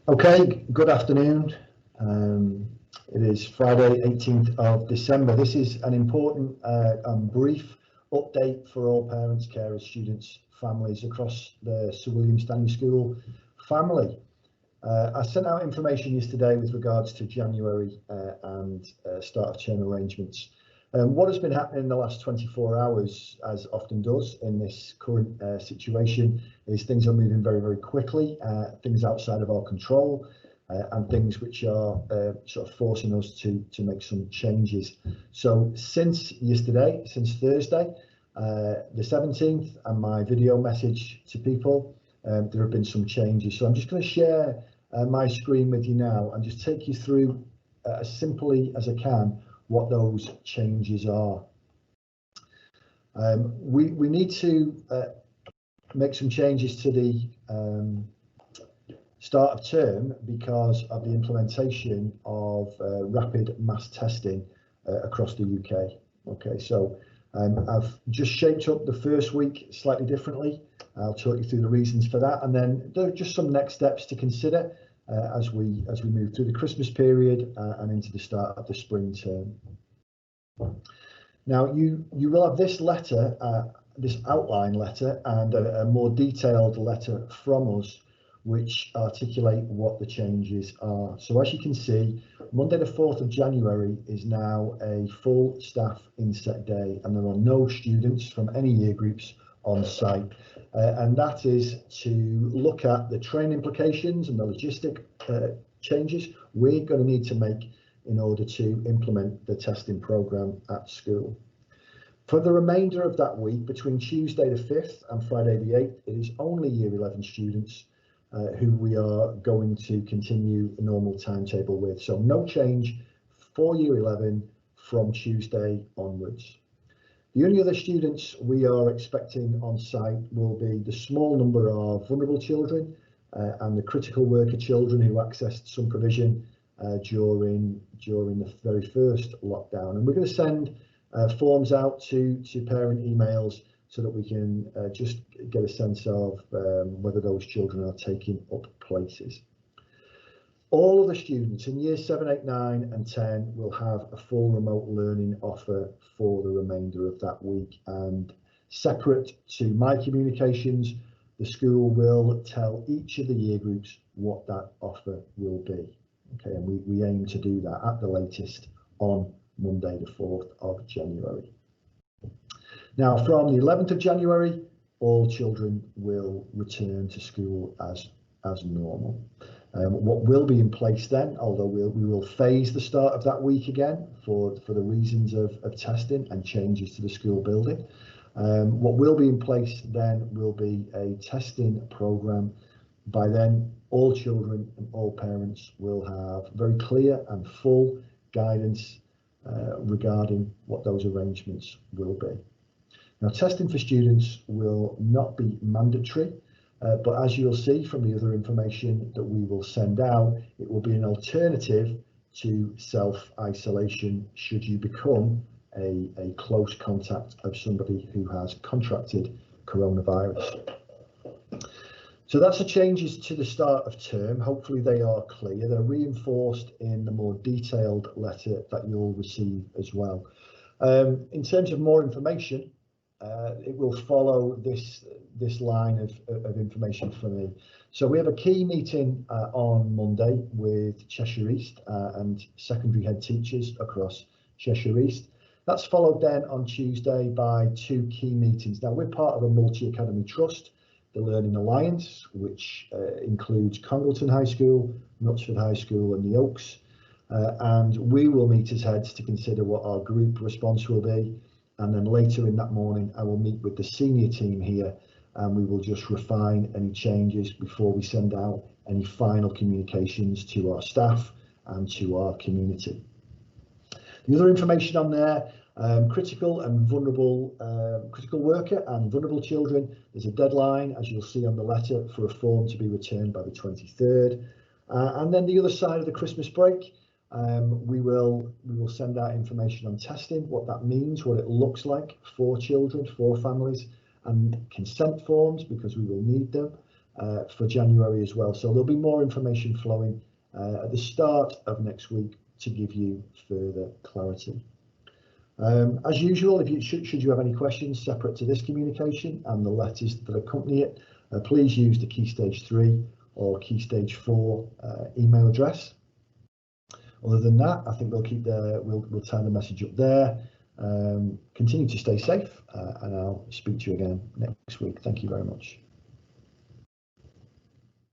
Okay, good afternoon. It is Friday, 18th of December. This is an important and brief update for all parents, carers, students, families across the Sir William Stanley School family. I sent out information yesterday with regards to January and start of term arrangements. What has been happening in the last 24 hours, as often does in this current situation, is things are moving very, very quickly, things outside of our control, and things which are sort of forcing us to make some changes. So since yesterday, since Thursday, the 17th, and my video message to people, there have been some changes. So I'm just going to share my screen with you now and just take you through as simply as I can what those changes are. We need to make some changes to the start of term because of the implementation of rapid mass testing across the UK. Okay, so I've just shaped up the first week slightly differently. I'll talk you through the reasons for that, and then there are just some next steps to consider as we move through the Christmas period and into the start of the spring term. Now you will have this letter, this outline letter, and a more detailed letter from us which articulate what the changes are. So as you can see, Monday the 4th of January is now a full staff inset day, and there are no students from any year groups on site. And that is to look at the training implications and the logistic changes we're going to need to make in order to implement the testing programme at school. For the remainder of that week, between Tuesday the 5th and Friday the 8th, it is only Year 11 students who we are going to continue a normal timetable with. So no change for Year 11 from Tuesday onwards. The only other students we are expecting on site will be the small number of vulnerable children and the critical worker children who accessed some provision during the very first lockdown. And we're going to send forms out to parent emails so that we can just get a sense of whether those children are taking up places. All of the students in years 7, 8, 9 and 10 will have a full remote learning offer for the remainder of that week, and separate to my communications, the school will tell each of the year groups what that offer will be. Okay, and we aim to do that at the latest on Monday the 4th of January. Now from the 11th of January, all children will return to school as normal. What will be in place then, although we will phase the start of that week again for the reasons of testing and changes to the school building. What will be in place then will be a testing programme. By then, all children and all parents will have very clear and full guidance regarding what those arrangements will be. Now, testing for students will not be mandatory, but as you'll see from the other information that we will send out, it will be an alternative to self-isolation should you become a close contact of somebody who has contracted coronavirus. So that's the changes to the start of term. Hopefully they are clear. They're reinforced in the more detailed letter that you'll receive as well. In terms of more information, it will follow this line of information for me. So we have a key meeting on Monday with Cheshire East and secondary head teachers across Cheshire East. That's followed then on Tuesday by 2 key meetings. Now we're part of a multi-academy trust, the Learning Alliance, which includes Congleton High School, Knutsford High School and the Oaks. And we will meet as heads to consider what our group response will be. And then later in that morning, I will meet with the senior team here and we will just refine any changes before we send out any final communications to our staff and to our community. The other information on there, critical worker and vulnerable children, there's a deadline, as you'll see on the letter, for a form to be returned by the 23rd. And then the other side of the Christmas break, we will send out information on testing, what that means, what it looks like for children, for families, and consent forms, because we will need them. for January as well. So there'll be more information flowing at the start of next week to give you further clarity. As usual, if you should you have any questions separate to this communication and the letters that accompany it, please use the Key Stage 3 or Key Stage 4 email address. Other than that, I think we'll turn the message up there. Continue to stay safe, and I'll speak to you again next week. Thank you very much.